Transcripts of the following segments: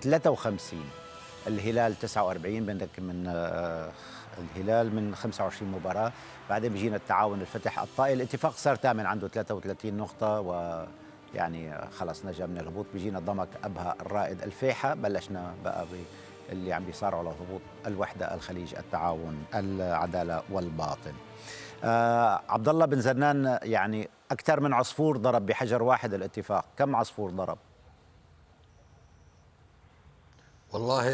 53. الهلال 49 بدك من الهلال من 25 مباراة. بعدين بيجينا التعاون الفتح الطائي. الاتفاق صار ثامن عنده 33 نقطة ويعني خلص نجا من الهبوط. بيجينا ضمك أبها الرائد الفيحة. بلشنا بقى اللي عم بيصارعوا لهبوط الوحدة الخليج التعاون العدالة والباطن. عبد الله بن زنان، يعني أكثر من عصفور ضرب بحجر واحد الاتفاق. كم عصفور ضرب؟ والله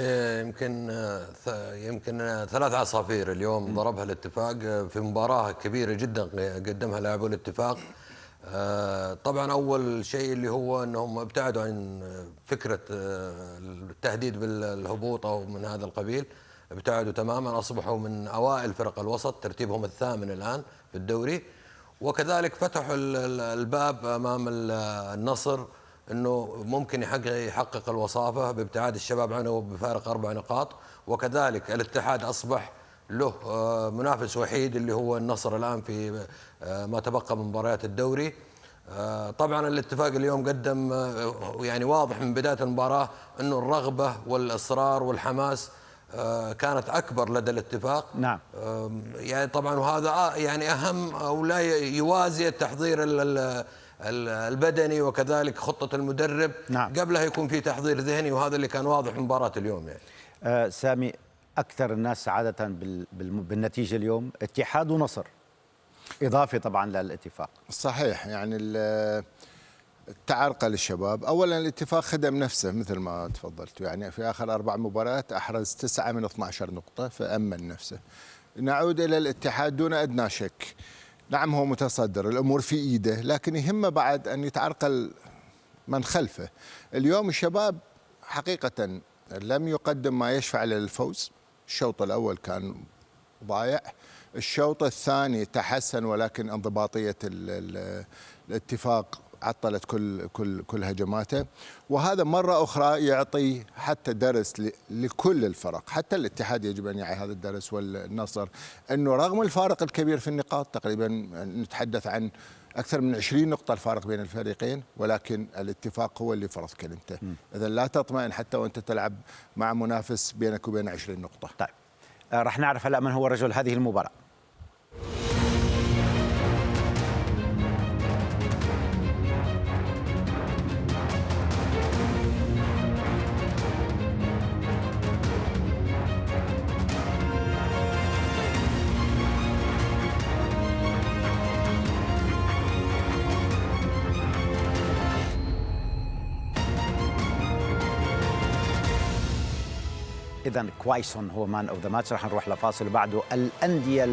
يمكن 3 عصافير اليوم ضربها الاتفاق في مباراة كبيرة جدا قدمها لاعبو الاتفاق. طبعا أول شيء اللي هو أنهم ابتعدوا عن فكرة التهديد بالهبوط أو من هذا القبيل، ابتعدوا تماما، أصبحوا من أوائل فرق الوسط، ترتيبهم الثامن الآن في الدوري. وكذلك فتحوا الباب أمام النصر انه ممكن يحقق الوصافه بابتعاد الشباب عنه بفارق 4 نقاط. وكذلك الاتحاد اصبح له منافس وحيد اللي هو النصر الان في ما تبقى من مباريات الدوري. طبعا الاتفاق اليوم قدم يعني واضح من بدايه المباراه انه الرغبه والاصرار والحماس كانت اكبر لدى الاتفاق. نعم. يعني طبعا وهذا يعني اهم او لا يوازي التحضير البدني وكذلك خطة المدرب. نعم. قبلها يكون في تحضير ذهني، وهذا اللي كان واضح في مباراة اليوم. يعني سامي، أكثر الناس سعادة بالنتيجة اليوم اتحاد ونصر، إضافة طبعا للاتفاق. صحيح، يعني التعرقة للشباب. أولا الاتفاق خدم نفسه مثل ما تفضلت، يعني في آخر 4 مباريات أحرز 9 من 12 نقطة فأمن نفسه. نعود إلى الاتحاد دون أدنى شك، نعم هو متصدر، الأمور في إيده، لكن يهمه بعد أن يتعرقل من خلفه. اليوم الشباب حقيقة لم يقدم ما يشفع للفوز. الشوط الأول كان ضايع، الشوط الثاني تحسن، ولكن انضباطية الاتفاق عطلت كل هجماته. وهذا مرة أخرى يعطي حتى درس لكل الفرق، حتى الاتحاد يجب أن يعي هذا الدرس والنصر، أنه رغم الفارق الكبير في النقاط، تقريبا نتحدث عن أكثر من 20 نقطة الفارق بين الفريقين، ولكن الاتفاق هو اللي فرض كلمته. إذا لا تطمئن حتى وأنت تلعب مع منافس بينك وبين 20 نقطة. طيب، رح نعرف هلأ من هو رجل هذه المباراة. إذن كوايسون هو مان أوف ذا ماتش. رح نروح لفاصل وبعده الأندية